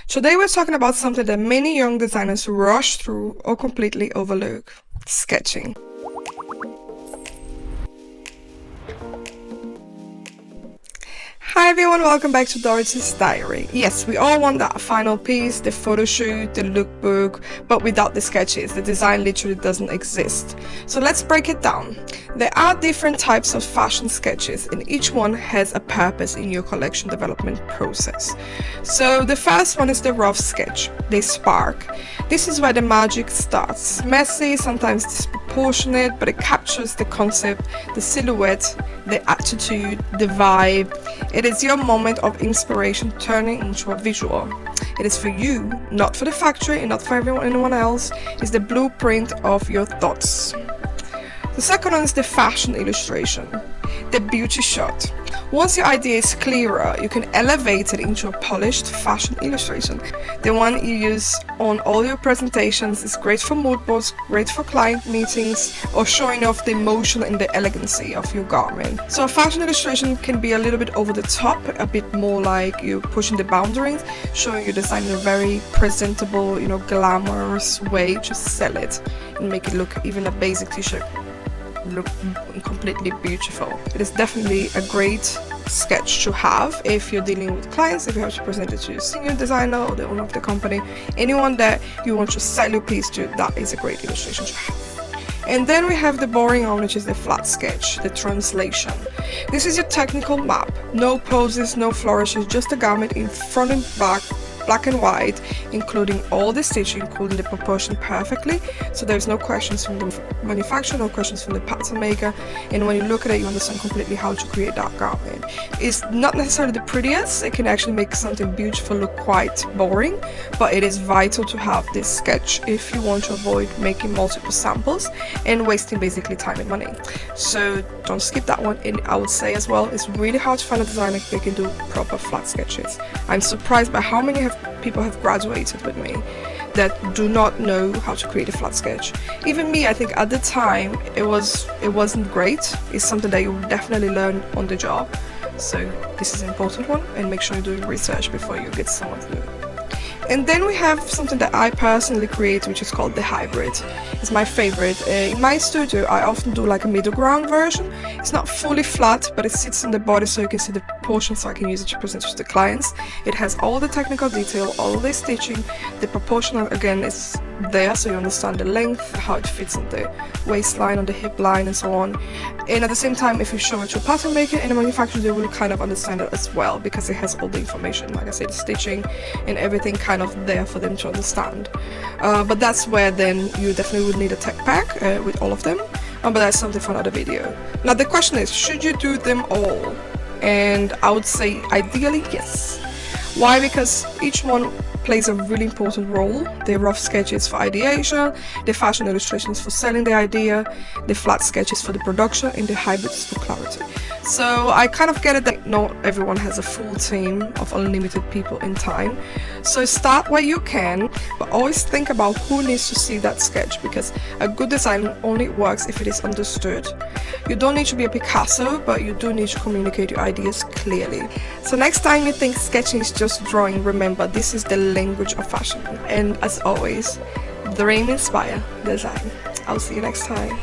Today we're talking about something that many young designers rush through or completely overlook: sketching. Hi everyone, welcome back to Dorothy's Diary. Yes, we all want that final piece, the photo shoot, the lookbook, but without the sketches, the design literally doesn't exist. So let's break it down. There are different types of fashion sketches, and each one has a purpose in your collection development process. So the first one is the rough sketch. They spark. This is where the magic starts. Messy, sometimes disproportionate, but it captures the concept, the silhouette, the attitude, the vibe. It is your moment of inspiration turning into a visual. It is for you, not for the factory and not for anyone else. It's the blueprint of your thoughts. The second one is the fashion illustration, the beauty shot. Once your idea is clearer, you can elevate it into a polished fashion illustration. The one you use on all your presentations is great for mood boards, great for client meetings, or showing off the emotion and the elegancy of your garment. So a fashion illustration can be a little bit over the top, a bit more like you're pushing the boundaries, showing your design in a very presentable, glamorous way. Just sell it and make it look, even a basic t-shirt, look completely beautiful. It is definitely a great sketch to have if you're dealing with clients, if you have to present it to your senior designer or the owner of the company, anyone that you want to sell your piece to. That is a great illustration to have. And then we have the boring one, which is the flat sketch, the translation. This is your technical map. No poses, no flourishes, just a garment in front and back, black and white, including all the stitching, including the proportion perfectly, so there's no questions from the manufacturer, no questions from the pattern maker, and when you look at it, you understand completely how to create that garment. It's not necessarily the prettiest, it can actually make something beautiful look quite boring, but it is vital to have this sketch if you want to avoid making multiple samples and wasting basically time and money. So don't skip that one. And I would say as well, it's really hard to find a designer that can do proper flat sketches. I'm surprised by how many people have graduated with me that do not know how to create a flat sketch. Even me, I think at the time it wasn't great. It's something that you will definitely learn on the job. So this is an important one, and make sure you're doing research before you get someone to do it. And then we have something that I personally create, which is called the hybrid. It's my favorite. In my studio, I often do like a middle ground version. It's not fully flat, but it sits on the body so you can see the proportion, so I can use it to present to the clients. It has all the technical detail, all the stitching. The proportional, again, is there so you understand the length, how it fits on the waistline, on the hip line, and so on. And at the same time, if you show it to a pattern maker and a manufacturer, they will kind of understand it as well, because it has all the information, like I said, the stitching and everything kind of there for them to understand. But that's where then you definitely would need a tech pack with all of them, but that's something for another video. Now the question is, should you do them all? And I would say ideally yes. Why? Because each one plays a really important role. The rough sketches for ideation, the fashion illustrations for selling the idea, the flat sketches for the production, and the hybrids for clarity. So I kind of get it that not everyone has a full team of unlimited people in time. So start where you can, but always think about who needs to see that sketch, because a good design only works if it is understood. You don't need to be a Picasso, but you do need to communicate your ideas clearly. So next time you think sketching is just drawing, remember this is the language of fashion. And as always, dream, inspire, design. I'll see you next time.